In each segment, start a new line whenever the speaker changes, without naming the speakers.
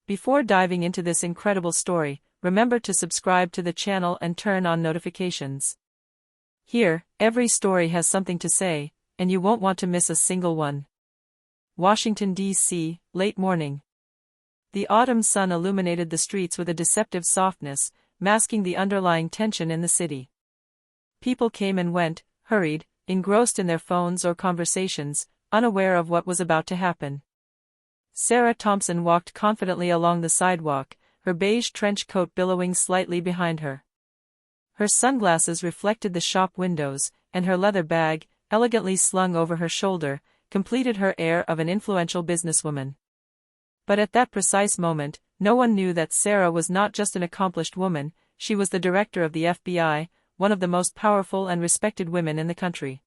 Before diving into this incredible story, remember to subscribe to the channel and turn on notifications. Here, every story has something to say, and you won't want to miss a single one. Washington, D.C., late morning. The autumn sun illuminated the streets with a deceptive softness, masking the underlying tension in the city. People came and went, hurried, engrossed in their phones or conversations, unaware of what was about to happen. Sarah Thompson walked confidently along the sidewalk, her beige trench coat billowing slightly behind her. Her sunglasses reflected the shop windows, and her leather bag, elegantly slung over her shoulder, completed her air of an influential businesswoman. But at that precise moment, no one knew that Sarah was not just an accomplished woman, she was the director of the FBI, one of the most powerful and respected women in the country.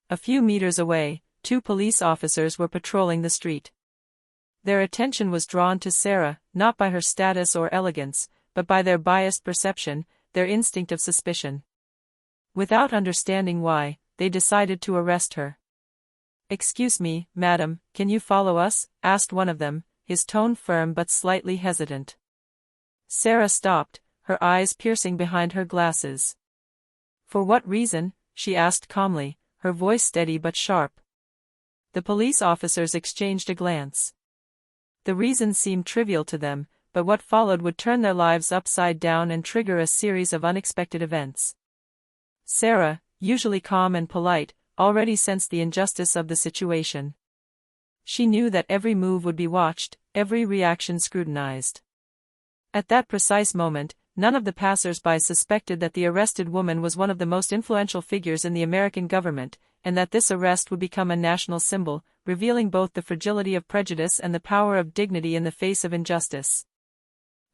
A few meters away, 2 police officers were patrolling the street. Their attention was drawn to Sarah, not by her status or elegance, but by their biased perception, their instinct of suspicion. Without understanding why, they decided to arrest her. "Excuse me, madam, can you follow us?" asked one of them, his tone firm but slightly hesitant. Sarah stopped, her eyes piercing behind her glasses. "For what reason?" she asked calmly, her voice steady but sharp. The police officers exchanged a glance. The reason seemed trivial to them, but what followed would turn their lives upside down and trigger a series of unexpected events. Sarah, usually calm and polite, already sensed the injustice of the situation. She knew that every move would be watched, every reaction scrutinized. At that precise moment, none of the passers-by suspected that the arrested woman was one of the most influential figures in the American government, and that this arrest would become a national symbol, revealing both the fragility of prejudice and the power of dignity in the face of injustice.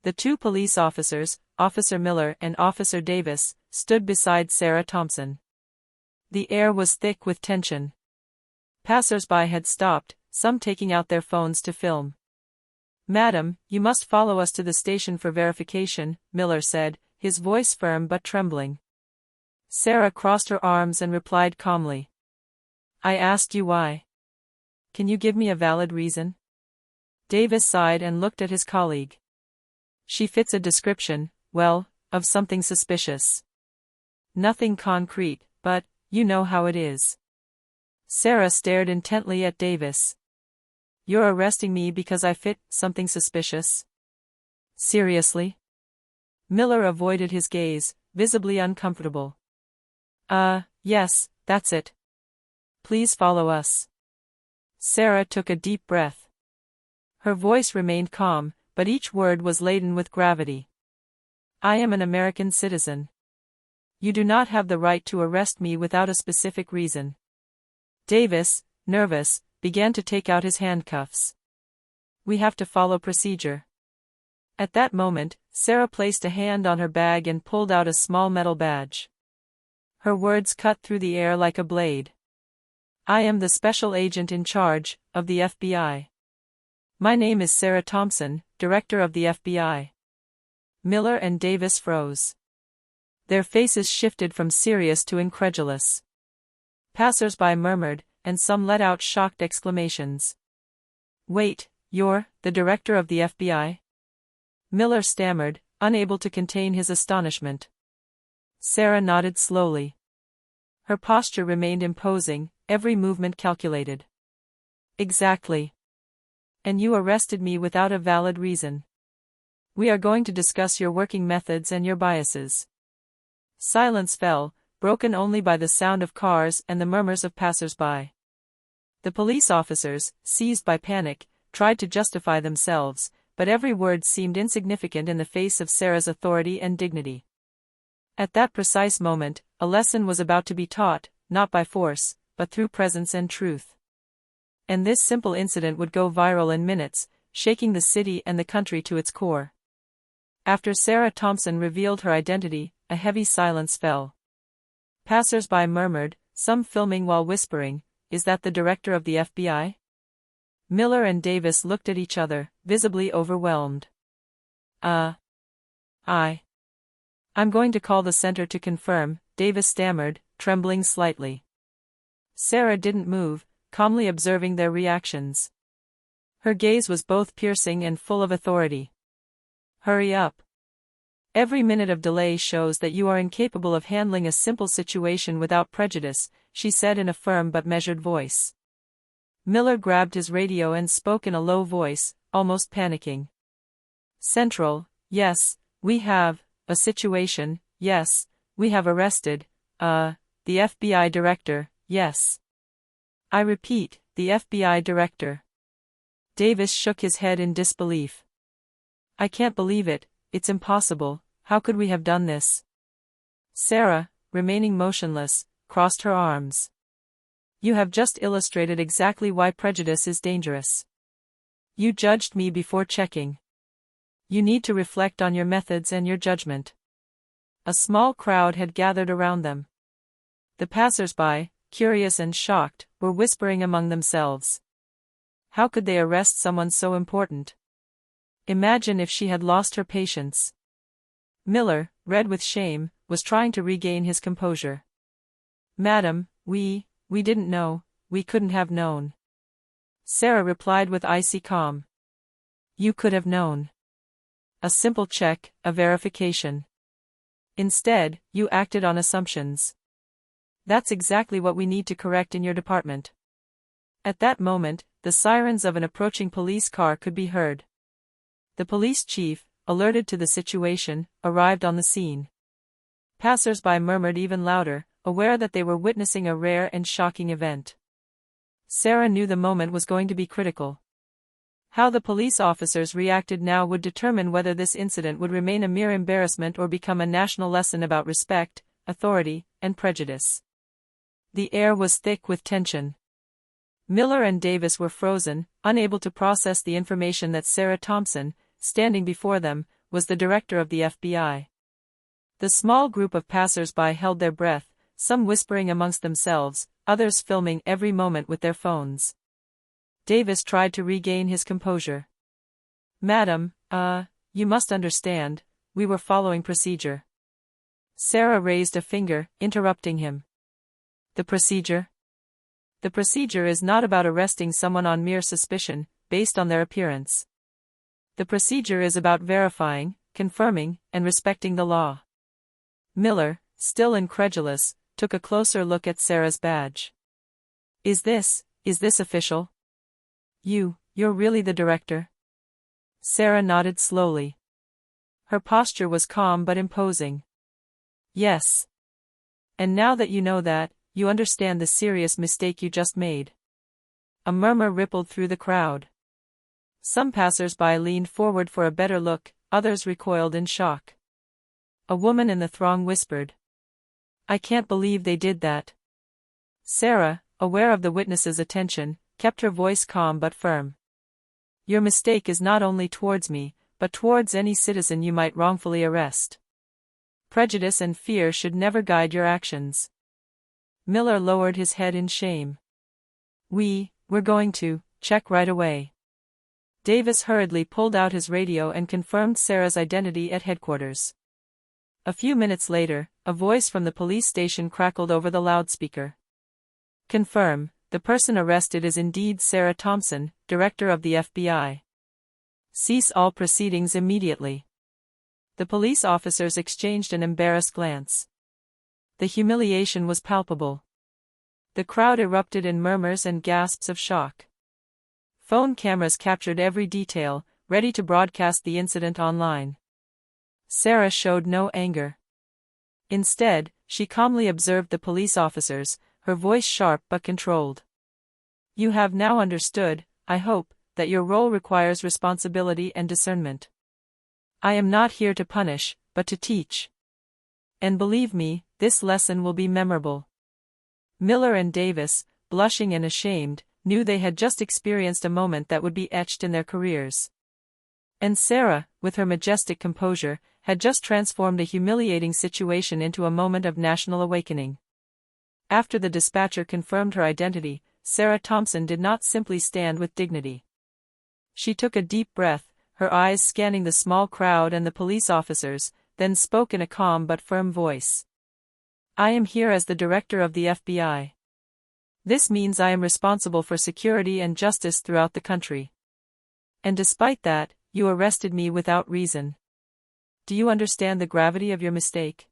The 2 police officers, Officer Miller and Officer Davis, stood beside Sarah Thompson. The air was thick with tension. Passers-by had stopped, some taking out their phones to film. "Madam, you must follow us to the station for verification," Miller said, his voice firm but trembling. Sarah crossed her arms and replied calmly. "I asked you why. Can you give me a valid reason?" Davis sighed and looked at his colleague. "She fits a description, well, of something suspicious. Nothing concrete, but, you know how it is." Sarah stared intently at Davis. "You're arresting me because I fit something suspicious? Seriously?" Miller avoided his gaze, visibly uncomfortable. Yes, that's it. Please follow us." Sarah took a deep breath. Her voice remained calm, but each word was laden with gravity. "I am an American citizen. You do not have the right to arrest me without a specific reason." Davis, nervous, began to take out his handcuffs. "We have to follow procedure." At that moment, Sarah placed a hand on her bag and pulled out a small metal badge. Her words cut through the air like a blade. "I am the special agent in charge of the FBI. My name is Sarah Thompson, director of the FBI." Miller and Davis froze. Their faces shifted from serious to incredulous. Passers-by murmured, and some let out shocked exclamations. "Wait, you're the director of the FBI?" Miller stammered, unable to contain his astonishment. Sarah nodded slowly. Her posture remained imposing, every movement calculated. "Exactly. And you arrested me without a valid reason. We are going to discuss your working methods and your biases." Silence fell, broken only by the sound of cars and the murmurs of passers-by. The police officers, seized by panic, tried to justify themselves, but every word seemed insignificant in the face of Sarah's authority and dignity. At that precise moment, a lesson was about to be taught, not by force, but through presence and truth. And this simple incident would go viral in minutes, shaking the city and the country to its core. After Sarah Thompson revealed her identity, a heavy silence fell. Passers-by murmured, some filming while whispering, "Is that the director of the FBI?" Miller and Davis looked at each other, visibly overwhelmed. I'm going to call the center to confirm," Davis stammered, trembling slightly. Sarah didn't move, calmly observing their reactions. Her gaze was both piercing and full of authority. Hurry up. Every minute of delay shows that you are incapable of handling a simple situation without prejudice, she said in a firm but measured voice. Miller grabbed his radio and spoke in a low voice, almost panicking. Central, yes, we have a situation, yes, we have arrested, the FBI director, yes. I repeat, the FBI director. Davis shook his head in disbelief. I can't believe it, it's impossible, how could we have done this? Sarah, remaining motionless, crossed her arms. You have just illustrated exactly why prejudice is dangerous. You judged me before checking. You need to reflect on your methods and your judgment. A small crowd had gathered around them. The passers-by, curious and shocked, were whispering among themselves. How could they arrest someone so important? Imagine if she had lost her patience. Miller, red with shame, was trying to regain his composure. Madam, we didn't know, we couldn't have known. Sarah replied with icy calm. You could have known. A simple check, a verification. Instead, you acted on assumptions. That's exactly what we need to correct in your department. At that moment, the sirens of an approaching police car could be heard. The police chief, alerted to the situation, arrived on the scene. Passers-by murmured even louder, aware that they were witnessing a rare and shocking event. Sarah knew the moment was going to be critical. How the police officers reacted now would determine whether this incident would remain a mere embarrassment or become a national lesson about respect, authority, and prejudice. The air was thick with tension. Miller and Davis were frozen, unable to process the information that Sarah Thompson, standing before them, was the director of the FBI. The small group of passers-by held their breath, some whispering amongst themselves, others filming every moment with their phones. Davis tried to regain his composure. Madam, you must understand, we were following procedure. Sarah raised a finger, interrupting him. The procedure? The procedure is not about arresting someone on mere suspicion, based on their appearance. The procedure is about verifying, confirming, and respecting the law. Miller, still incredulous, took a closer look at Sarah's badge. Is this official? You're really the director? Sarah nodded slowly. Her posture was calm but imposing. Yes. And now that you know that, you understand the serious mistake you just made. A murmur rippled through the crowd. Some passers-by leaned forward for a better look, others recoiled in shock. A woman in the throng whispered. I can't believe they did that. Sarah, aware of the witness's attention, kept her voice calm but firm. Your mistake is not only towards me, but towards any citizen you might wrongfully arrest. Prejudice and fear should never guide your actions. Miller lowered his head in shame. We're going to check right away. Davis hurriedly pulled out his radio and confirmed Sarah's identity at headquarters. A few minutes later, a voice from the police station crackled over the loudspeaker. Confirm, the person arrested is indeed Sarah Thompson, director of the FBI. Cease all proceedings immediately. The police officers exchanged an embarrassed glance. The humiliation was palpable. The crowd erupted in murmurs and gasps of shock. Phone cameras captured every detail, ready to broadcast the incident online. Sarah showed no anger. Instead, she calmly observed the police officers, her voice sharp but controlled. You have now understood, I hope, that your role requires responsibility and discernment. I am not here to punish, but to teach. And believe me, this lesson will be memorable. Miller and Davis, blushing and ashamed, knew they had just experienced a moment that would be etched in their careers. And Sarah, with her majestic composure, had just transformed a humiliating situation into a moment of national awakening. After the dispatcher confirmed her identity, Sarah Thompson did not simply stand with dignity. She took a deep breath, her eyes scanning the small crowd and the police officers, then spoke in a calm but firm voice. I am here as the director of the FBI. This means I am responsible for security and justice throughout the country. And despite that, you arrested me without reason. Do you understand the gravity of your mistake?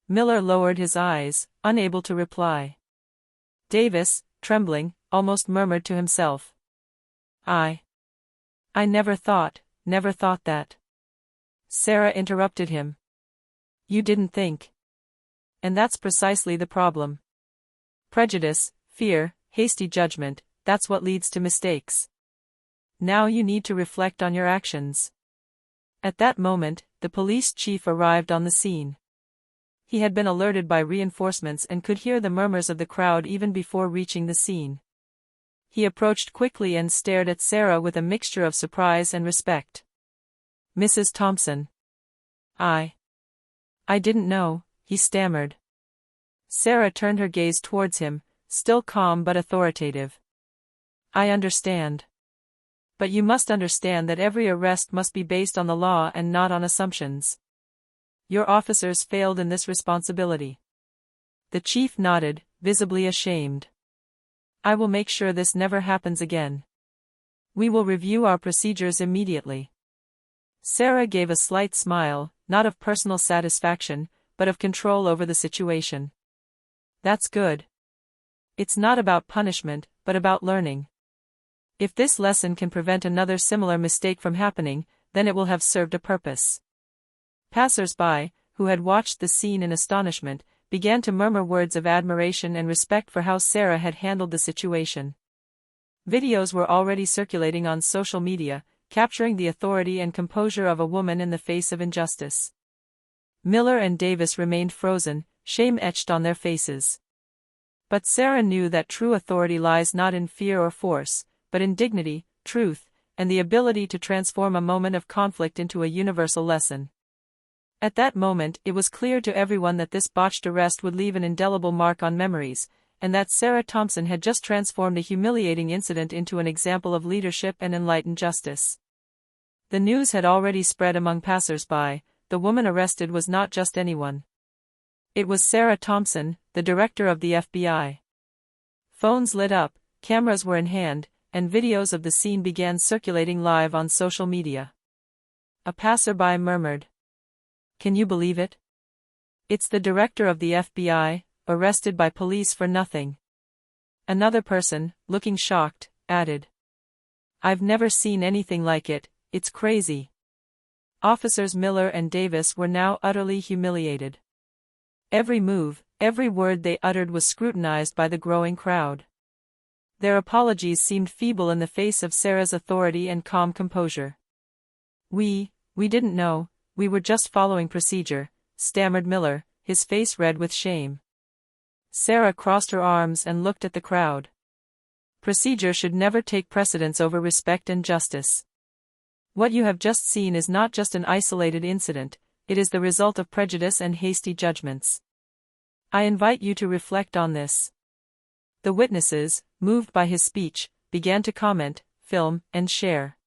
Miller lowered his eyes, unable to reply. Davis, trembling, almost murmured to himself. I never thought that. Sarah interrupted him. You didn't think. And that's precisely the problem. Prejudice, fear, hasty judgment, that's what leads to mistakes. Now you need to reflect on your actions. At that moment, the police chief arrived on the scene. He had been alerted by reinforcements and could hear the murmurs of the crowd even before reaching the scene. He approached quickly and stared at Sarah with a mixture of surprise and respect. Mrs. Thompson. I didn't know, he stammered. Sarah turned her gaze towards him, still calm but authoritative. I understand. But you must understand that every arrest must be based on the law and not on assumptions. Your officers failed in this responsibility. The chief nodded, visibly ashamed. I will make sure this never happens again. We will review our procedures immediately. Sarah gave a slight smile, not of personal satisfaction, but of control over the situation. That's good. It's not about punishment, but about learning. If this lesson can prevent another similar mistake from happening, then it will have served a purpose. Passers-by, who had watched the scene in astonishment, began to murmur words of admiration and respect for how Sarah had handled the situation. Videos were already circulating on social media, capturing the authority and composure of a woman in the face of injustice. Miller and Davis remained frozen, shame etched on their faces. But Sarah knew that true authority lies not in fear or force, but in dignity, truth, and the ability to transform a moment of conflict into a universal lesson. At that moment, it was clear to everyone that this botched arrest would leave an indelible mark on memories, and that Sarah Thompson had just transformed a humiliating incident into an example of leadership and enlightened justice. The news had already spread among passers-by. The woman arrested was not just anyone. It was Sarah Thompson, the director of the FBI. Phones lit up, cameras were in hand, and videos of the scene began circulating live on social media. A passerby murmured, "Can you believe it? It's the director of the FBI, arrested by police for nothing." Another person, looking shocked, added, "I've never seen anything like it, it's crazy." Officers Miller and Davis were now utterly humiliated. Every move, every word they uttered was scrutinized by the growing crowd. Their apologies seemed feeble in the face of Sarah's authority and calm composure. We didn't know, we were just following procedure," stammered Miller, his face red with shame. Sarah crossed her arms and looked at the crowd. Procedure should never take precedence over respect and justice. What you have just seen is not just an isolated incident, it is the result of prejudice and hasty judgments. I invite you to reflect on this. The witnesses, moved by his speech, began to comment, film, and share.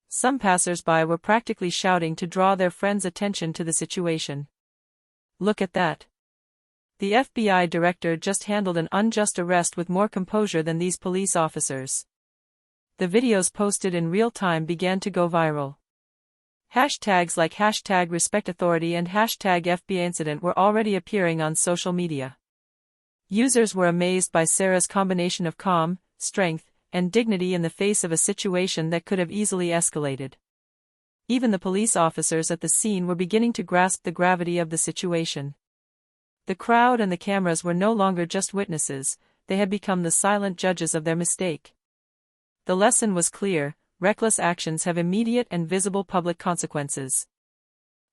Some passers-by were practically shouting to draw their friends' attention to the situation. Look at that. The FBI director just handled an unjust arrest with more composure than these police officers. The videos posted in real time began to go viral. Hashtags like #RespectAuthority and #FBIincident were already appearing on social media. Users were amazed by Sarah's combination of calm, strength, and dignity in the face of a situation that could have easily escalated. Even the police officers at the scene were beginning to grasp the gravity of the situation. The crowd and the cameras were no longer just witnesses, they had become the silent judges of their mistake. The lesson was clear: reckless actions have immediate and visible public consequences.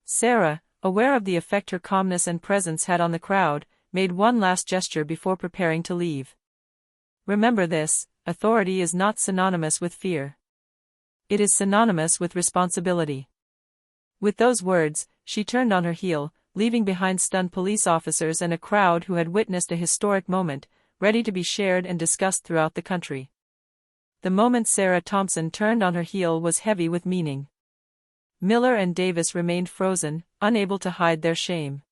Sarah, aware of the effect her calmness and presence had on the crowd, made one last gesture before preparing to leave. Remember this: authority is not synonymous with fear. It is synonymous with responsibility. With those words, she turned on her heel, leaving behind stunned police officers and a crowd who had witnessed a historic moment, ready to be shared and discussed throughout the country. The moment Sarah Thompson turned on her heel was heavy with meaning. Miller and Davis remained frozen, unable to hide their shame.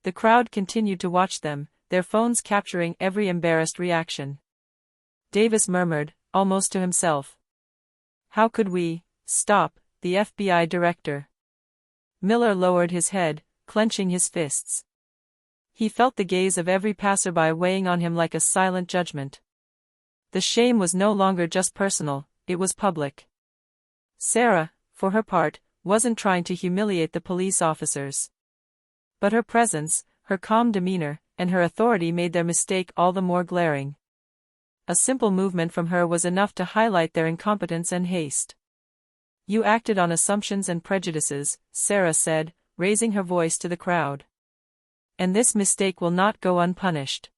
The crowd continued to watch them, their phones capturing every embarrassed reaction. Davis murmured, almost to himself, How could we stop the FBI director? Miller lowered his head, clenching his fists. He felt the gaze of every passerby weighing on him like a silent judgment. The shame was no longer just personal, it was public. Sarah, for her part, wasn't trying to humiliate the police officers. But her presence, her calm demeanor, and her authority made their mistake all the more glaring. A simple movement from her was enough to highlight their incompetence and haste. "You acted on assumptions and prejudices," Sarah said, raising her voice to the crowd. "And this mistake will not go unpunished.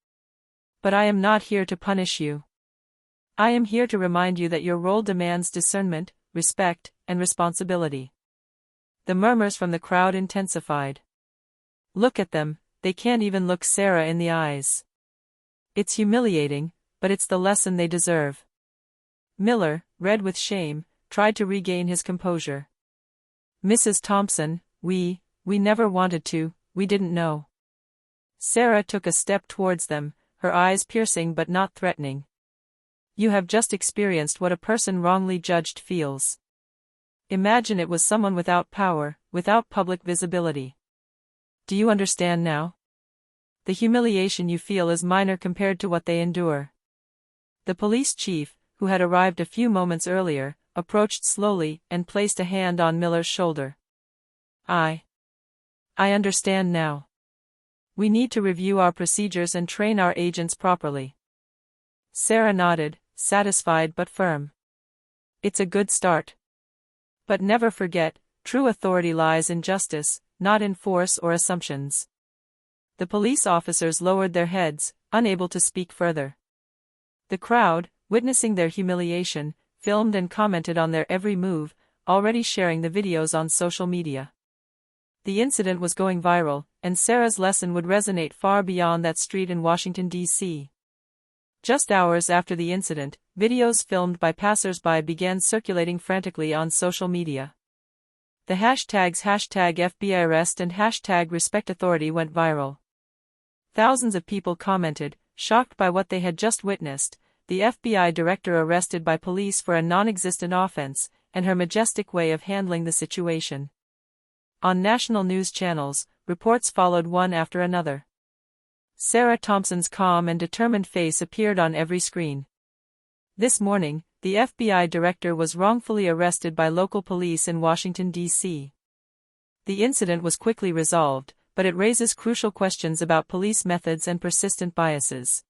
But I am not here to punish you. I am here to remind you that your role demands discernment, respect, and responsibility." The murmurs from the crowd intensified. "Look at them, they can't even look Sarah in the eyes. It's humiliating, but it's the lesson they deserve." Miller, red with shame, tried to regain his composure. "Mrs. Thompson, we never wanted to, we didn't know." Sarah took a step towards them, her eyes piercing but not threatening. "You have just experienced what a person wrongly judged feels. Imagine it was someone without power, without public visibility. Do you understand now? The humiliation you feel is minor compared to what they endure." The police chief, who had arrived a few moments earlier, approached slowly and placed a hand on Miller's shoulder. I understand now. We need to review our procedures and train our agents properly." Sarah nodded, satisfied but firm. "It's a good start. But never forget, true authority lies in justice, not in force or assumptions." The police officers lowered their heads, unable to speak further. The crowd, witnessing their humiliation, filmed and commented on their every move, already sharing the videos on social media. The incident was going viral, and Sarah's lesson would resonate far beyond that street in Washington, D.C. Just hours after the incident, videos filmed by passers-by began circulating frantically on social media. The hashtags #FBIArrest and #RespectAuthority went viral. Thousands of people commented, shocked by what they had just witnessed: the FBI director arrested by police for a non-existent offense, and her majestic way of handling the situation. On national news channels, reports followed one after another. Sarah Thompson's calm and determined face appeared on every screen. This morning, the FBI director was wrongfully arrested by local police in Washington, D.C. The incident was quickly resolved, but it raises crucial questions about police methods and persistent biases.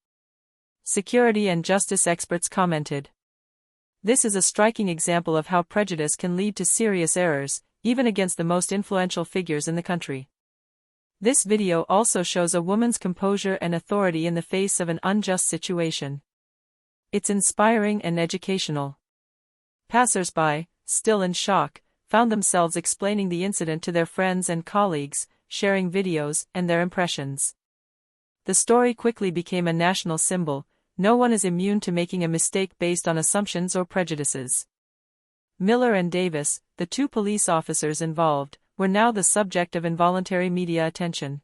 Security and justice experts commented. "This is a striking example of how prejudice can lead to serious errors, even against the most influential figures in the country." This video also shows a woman's composure and authority in the face of an unjust situation. It's inspiring and educational. Passers-by, still in shock, found themselves explaining the incident to their friends and colleagues, sharing videos and their impressions. The story quickly became a national symbol. No one is immune to making a mistake based on assumptions or prejudices. Miller and Davis, the two police officers involved, were now the subject of involuntary media attention.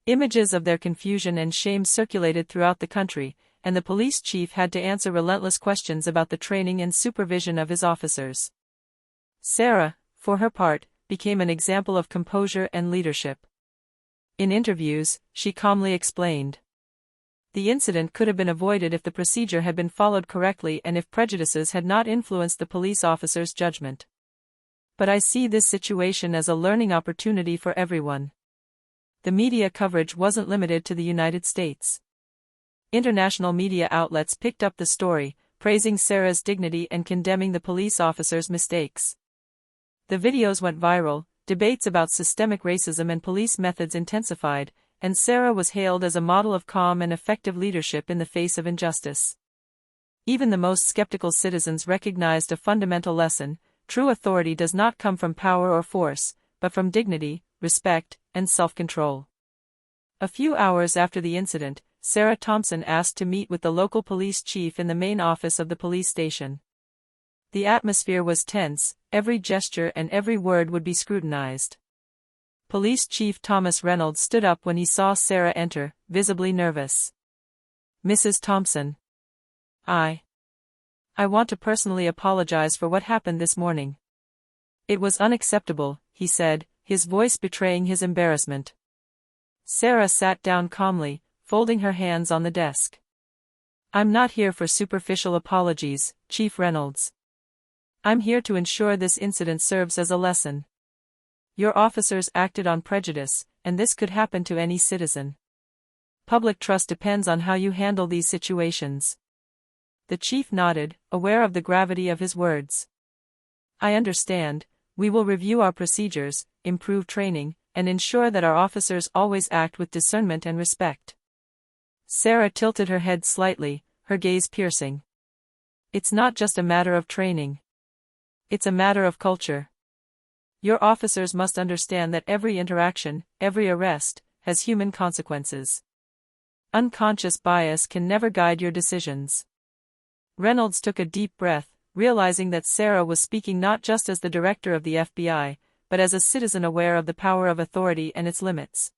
Images of their confusion and shame circulated throughout the country, and the police chief had to answer relentless questions about the training and supervision of his officers. Sarah, for her part, became an example of composure and leadership. In interviews, she calmly explained. The incident could have been avoided if the procedure had been followed correctly and if prejudices had not influenced the police officer's judgment. But I see this situation as a learning opportunity for everyone. The media coverage wasn't limited to the United States. International media outlets picked up the story, praising Sarah's dignity and condemning the police officer's mistakes. The videos went viral, debates about systemic racism and police methods intensified, and Sarah was hailed as a model of calm and effective leadership in the face of injustice. Even the most skeptical citizens recognized a fundamental lesson: true authority does not come from power or force, but from dignity, respect, and self-control. A few hours after the incident, Sarah Thompson asked to meet with the local police chief in the main office of the police station. The atmosphere was tense, every gesture and every word would be scrutinized. Police Chief Thomas Reynolds stood up when he saw Sarah enter, visibly nervous. "Mrs. Thompson. I I want to personally apologize for what happened this morning. It was unacceptable, he said, his voice betraying his embarrassment. Sarah sat down calmly, folding her hands on the desk. I'm not here for superficial apologies, Chief Reynolds. I'm here to ensure this incident serves as a lesson. Your officers acted on prejudice, and this could happen to any citizen. Public trust depends on how you handle these situations. The chief nodded, aware of the gravity of his words. I understand. We will review our procedures, improve training, and ensure that our officers always act with discernment and respect. Sarah tilted her head slightly, her gaze piercing. It's not just a matter of training. It's a matter of culture. Your officers must understand that every interaction, every arrest, has human consequences. Unconscious bias can never guide your decisions. Reynolds took a deep breath, realizing that Sarah was speaking not just as the director of the FBI, but as a citizen aware of the power of authority and its limits.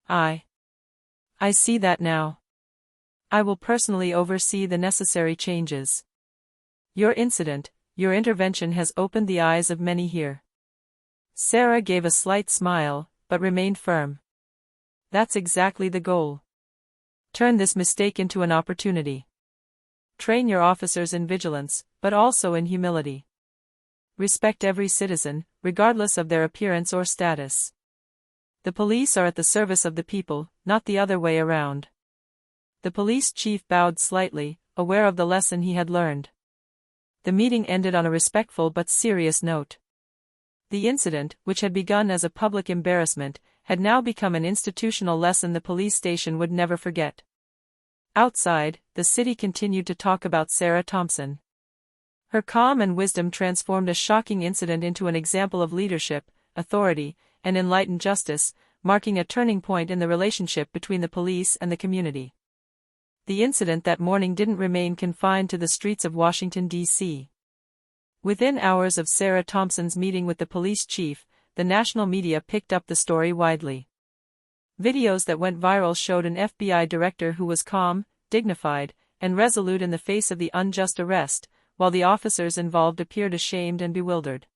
I see that now. I will personally oversee the necessary changes. Your intervention has opened the eyes of many here. Sarah gave a slight smile, but remained firm. That's exactly the goal. Turn this mistake into an opportunity. Train your officers in vigilance, but also in humility. Respect every citizen, regardless of their appearance or status. The police are at the service of the people, not the other way around. The police chief bowed slightly, aware of the lesson he had learned. The meeting ended on a respectful but serious note. The incident, which had begun as a public embarrassment, had now become an institutional lesson the police station would never forget. Outside, the city continued to talk about Sarah Thompson. Her calm and wisdom transformed a shocking incident into an example of leadership, authority, and enlightened justice, marking a turning point in the relationship between the police and the community. The incident that morning didn't remain confined to the streets of Washington, D.C. Within hours of Sarah Thompson's meeting with the police chief, the national media picked up the story widely. Videos that went viral showed an FBI director who was calm, dignified, and resolute in the face of the unjust arrest, while the officers involved appeared ashamed and bewildered.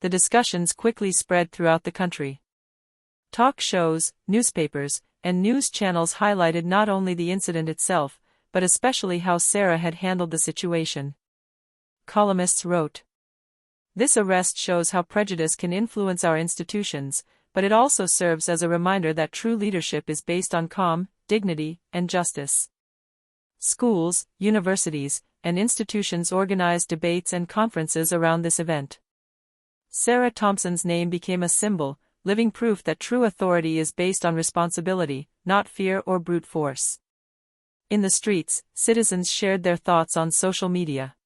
The discussions quickly spread throughout the country. Talk shows, newspapers, and news channels highlighted not only the incident itself, but especially how Sarah had handled the situation. Columnists wrote, "This arrest shows how prejudice can influence our institutions, but it also serves as a reminder that true leadership is based on calm, dignity, and justice." Schools, universities, and institutions organized debates and conferences around this event. Sarah Thompson's name became a symbol, living proof that true authority is based on responsibility, not fear or brute force. In the streets, citizens shared their thoughts on social media.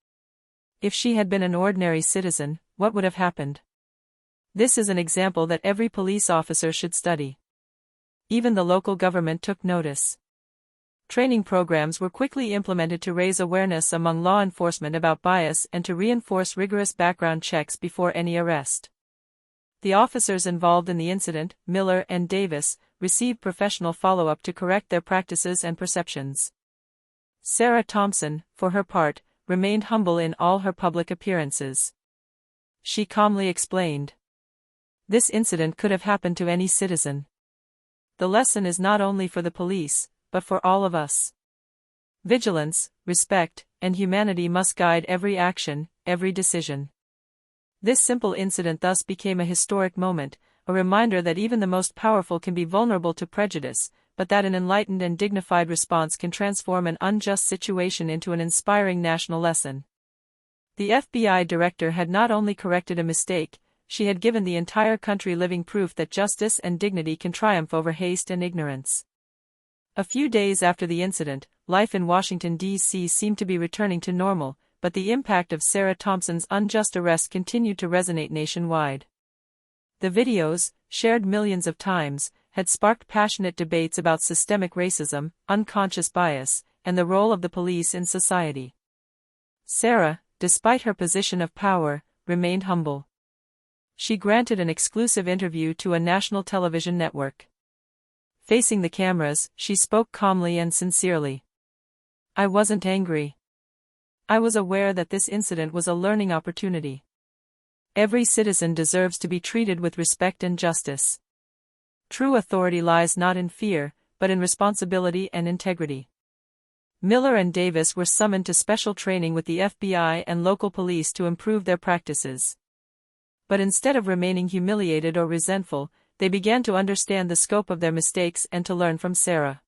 If she had been an ordinary citizen, what would have happened? This is an example that every police officer should study. Even the local government took notice. Training programs were quickly implemented to raise awareness among law enforcement about bias and to reinforce rigorous background checks before any arrest. The officers involved in the incident, Miller and Davis, received professional follow-up to correct their practices and perceptions. Sarah Thompson, for her part, remained humble in all her public appearances. She calmly explained, "This incident could have happened to any citizen. The lesson is not only for the police, but for all of us. Vigilance, respect, and humanity must guide every action, every decision." This simple incident thus became a historic moment, a reminder that even the most powerful can be vulnerable to prejudice, but that an enlightened and dignified response can transform an unjust situation into an inspiring national lesson. The FBI director had not only corrected a mistake, she had given the entire country living proof that justice and dignity can triumph over haste and ignorance. A few days after the incident, life in Washington, D.C. seemed to be returning to normal, but the impact of Sarah Thompson's unjust arrest continued to resonate nationwide. The videos, shared millions of times, had sparked passionate debates about systemic racism, unconscious bias, and the role of the police in society. Sarah, despite her position of power, remained humble. She granted an exclusive interview to a national television network. Facing the cameras, she spoke calmly and sincerely. "I wasn't angry. I was aware that this incident was a learning opportunity. Every citizen deserves to be treated with respect and justice. True authority lies not in fear, but in responsibility and integrity. Miller and Davis were summoned to special training with the FBI and local police to improve their practices. But instead of remaining humiliated or resentful, they began to understand the scope of their mistakes and to learn from Sarah.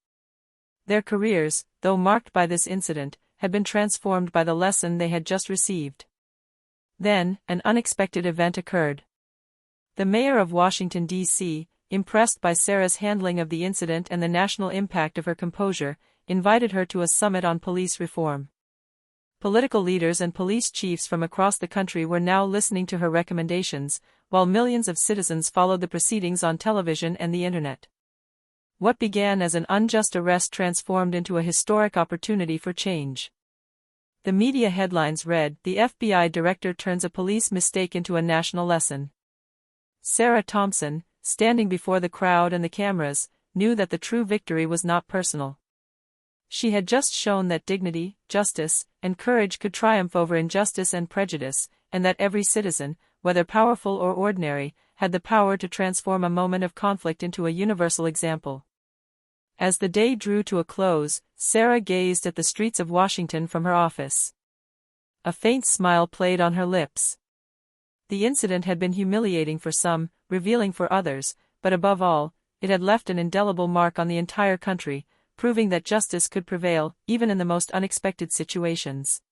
Their careers, though marked by this incident, had been transformed by the lesson they had just received. Then, an unexpected event occurred. The mayor of Washington, D.C., impressed by Sarah's handling of the incident and the national impact of her composure, invited her to a summit on police reform. Political leaders and police chiefs from across the country were now listening to her recommendations, while millions of citizens followed the proceedings on television and the internet. What began as an unjust arrest transformed into a historic opportunity for change. The media headlines read, "The FBI director turns a police mistake into a national lesson." Sarah Thompson, standing before the crowd and the cameras, knew that the true victory was not personal. She had just shown that dignity, justice, and courage could triumph over injustice and prejudice, and that every citizen, whether powerful or ordinary, had the power to transform a moment of conflict into a universal example. As the day drew to a close, Sarah gazed at the streets of Washington from her office. A faint smile played on her lips. The incident had been humiliating for some, revealing for others, but above all, it had left an indelible mark on the entire country, proving that justice could prevail, even in the most unexpected situations.